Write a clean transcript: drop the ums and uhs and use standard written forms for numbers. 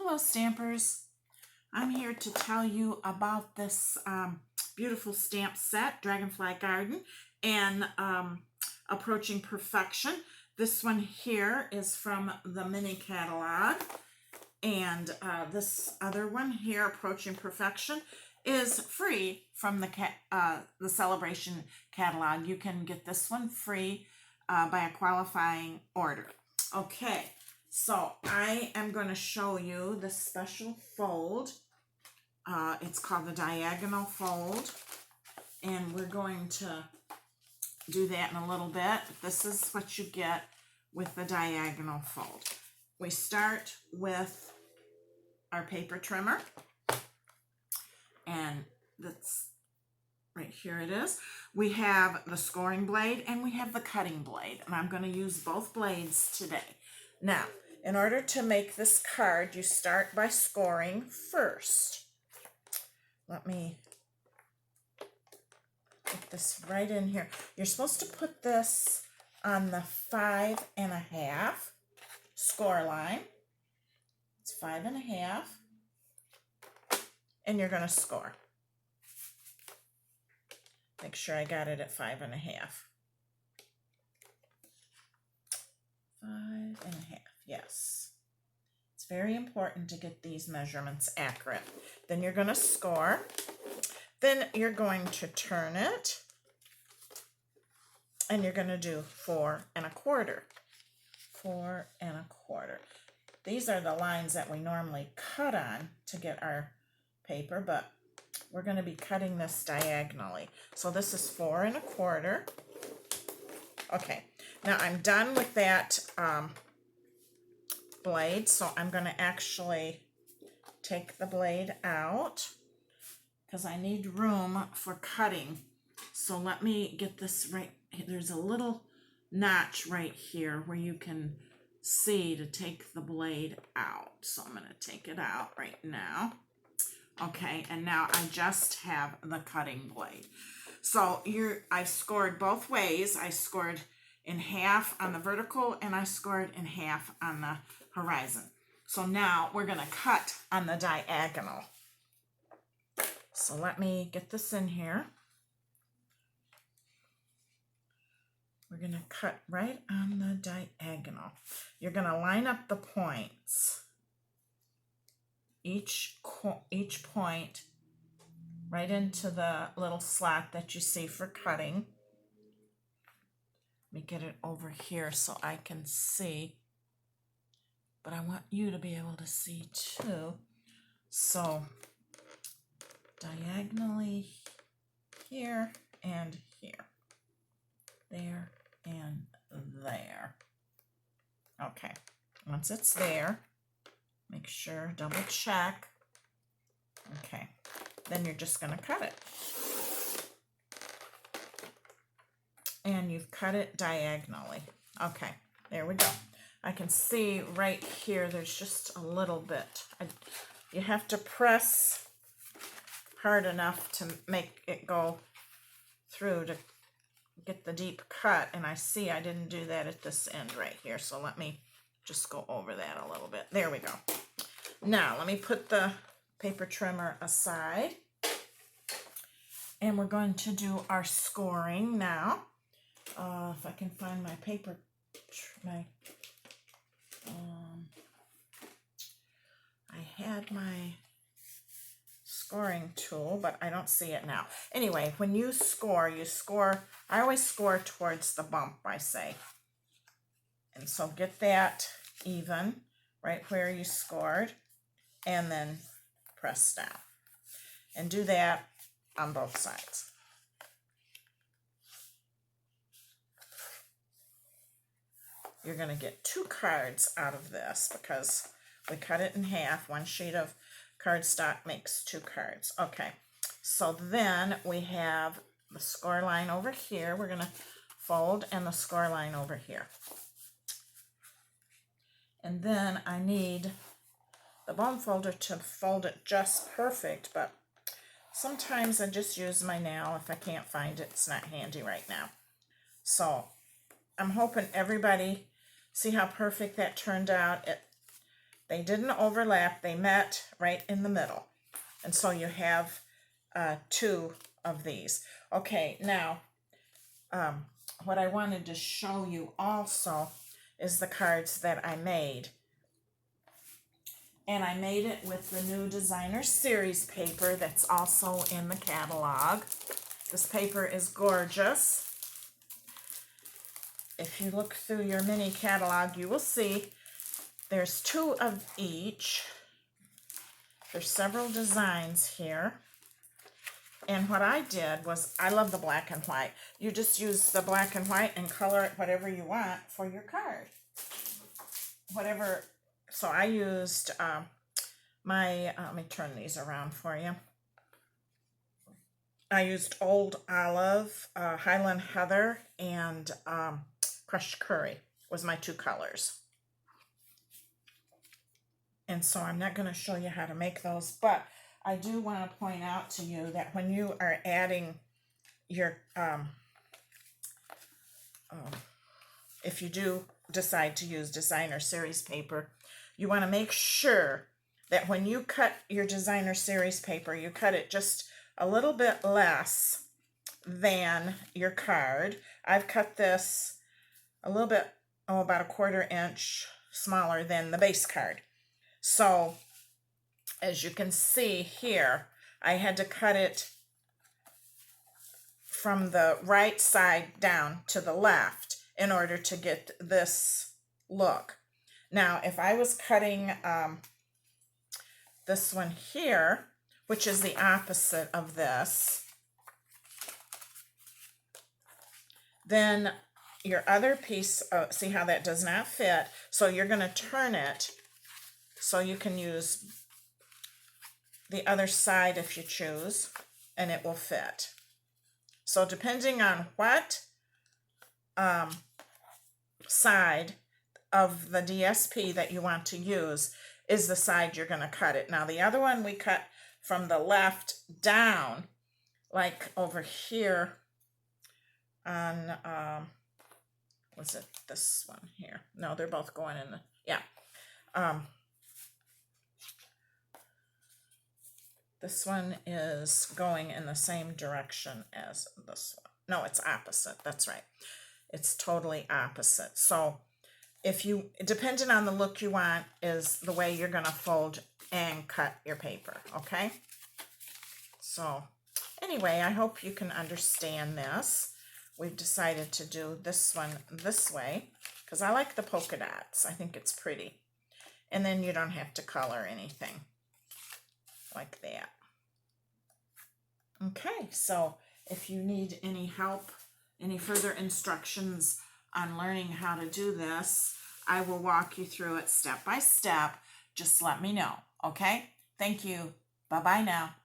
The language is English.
Hello Stampers, I'm here to tell you about this beautiful stamp set, Dragonfly Garden and Approaching Perfection. This one here is from the mini catalog, and this other one here, Approaching Perfection, is free from the Celebration catalog. You can get this one free by a qualifying order. Okay. So I am going to show you the special fold. It's called the diagonal fold, and we're going to do that in a little bit. This is what you get with the diagonal fold. We start with our paper trimmer, and that's right here it is. We have the scoring blade and we have the cutting blade, and I'm going to use both blades today. Now, in order to make this card, you start by scoring first. Let me put this right in here. You're supposed to put this on the 5.5 score line. It's 5.5, and you're going to score. Make sure I got it at 5.5. 5.5. Yes. It's very important to get these measurements accurate. Then you're going to score. Then you're going to turn it, and you're going to do 4.25. 4.25. These are the lines that we normally cut on to get our paper, but we're going to be cutting this diagonally. So this is 4.25. Okay, now I'm done with that blade, so I'm going to actually take the blade out because I need room for cutting. So let me get this right. There's a little notch right here where you can see to take the blade out. So I'm going to take it out right now. Okay, and now I just have the cutting blade. So I've scored both ways. I scored in half on the vertical, and I scored in half on the horizon. So now we're going to cut on the diagonal. So let me get this in here. We're going to cut right on the diagonal. You're going to line up the points. Each point right into the little slot that you see for cutting. Let me get it over here so I can see, but I want you to be able to see too. So diagonally here and here, there and there. Okay, once it's there, make sure, double check. Okay, then you're just going to cut it. And you've cut it diagonally. Okay, there we go. I can see right here there's just a little bit. You have to press hard enough to make it go through to get the deep cut, and I see I didn't do that at this end right here, so let me just go over that a little bit. There we go. Now let me put the paper trimmer aside, and we're going to do our scoring now. If I can find my paper, I had my scoring tool, but I don't see it now. Anyway, when you score, I always score towards the bump, I say. And so get that even right where you scored, and then press down. And do that on both sides. You're going to get 2 cards out of this because we cut it in half. 1 sheet of cardstock makes 2 cards. Okay, so then we have the score line over here. We're going to fold, and the score line over here. And then I need the bone folder to fold it just perfect, but sometimes I just use my nail. If I can't find it, it's not handy right now. So I'm hoping everybody see how perfect that turned out. They didn't overlap. They met right in the middle. And so you have two of these. Okay, now what I wanted to show you also is the cards that I made. And I made it with the new Designer Series paper that's also in the catalog. This paper is gorgeous. If you look through your mini catalog, you will see there's two of each. There's several designs here. And what I did was, I love the black and white. You just use the black and white and color it whatever you want for your card. Whatever. So I used let me turn these around for you. I used Old Olive, Highland Heather, and Crushed Curry was my two colors. And so I'm not going to show you how to make those, but I do want to point out to you that when you are adding your, if you do decide to use Designer Series paper, you want to make sure that when you cut your Designer Series paper, you cut it just a little bit less than your card. I've cut this a little bit, about a 1/4 inch smaller than the base card. So as you can see here, I had to cut it from the right side down to the left in order to get this look. Now, if I was cutting this one here, which is the opposite of this, then your other piece, see how that does not fit? So you're going to turn it so you can use the other side if you choose, and it will fit. So depending on what side of the DSP that you want to use is the side you're going to cut it. Now the other one we cut from the left down, like over here on, was it this one here? No, they're both going in the, yeah. This one is going in the same direction as this one. No, it's opposite. That's right. It's totally opposite. So if you, depending on the look you want, is the way you're going to fold and cut your paper, okay? So anyway, I hope you can understand this. We've decided to do this one this way because I like the polka dots. I think it's pretty. And then you don't have to color anything like that. Okay, so if you need any help, any further instructions on learning how to do this, I will walk you through it step by step. Just let me know, okay? Thank you. Bye-bye now.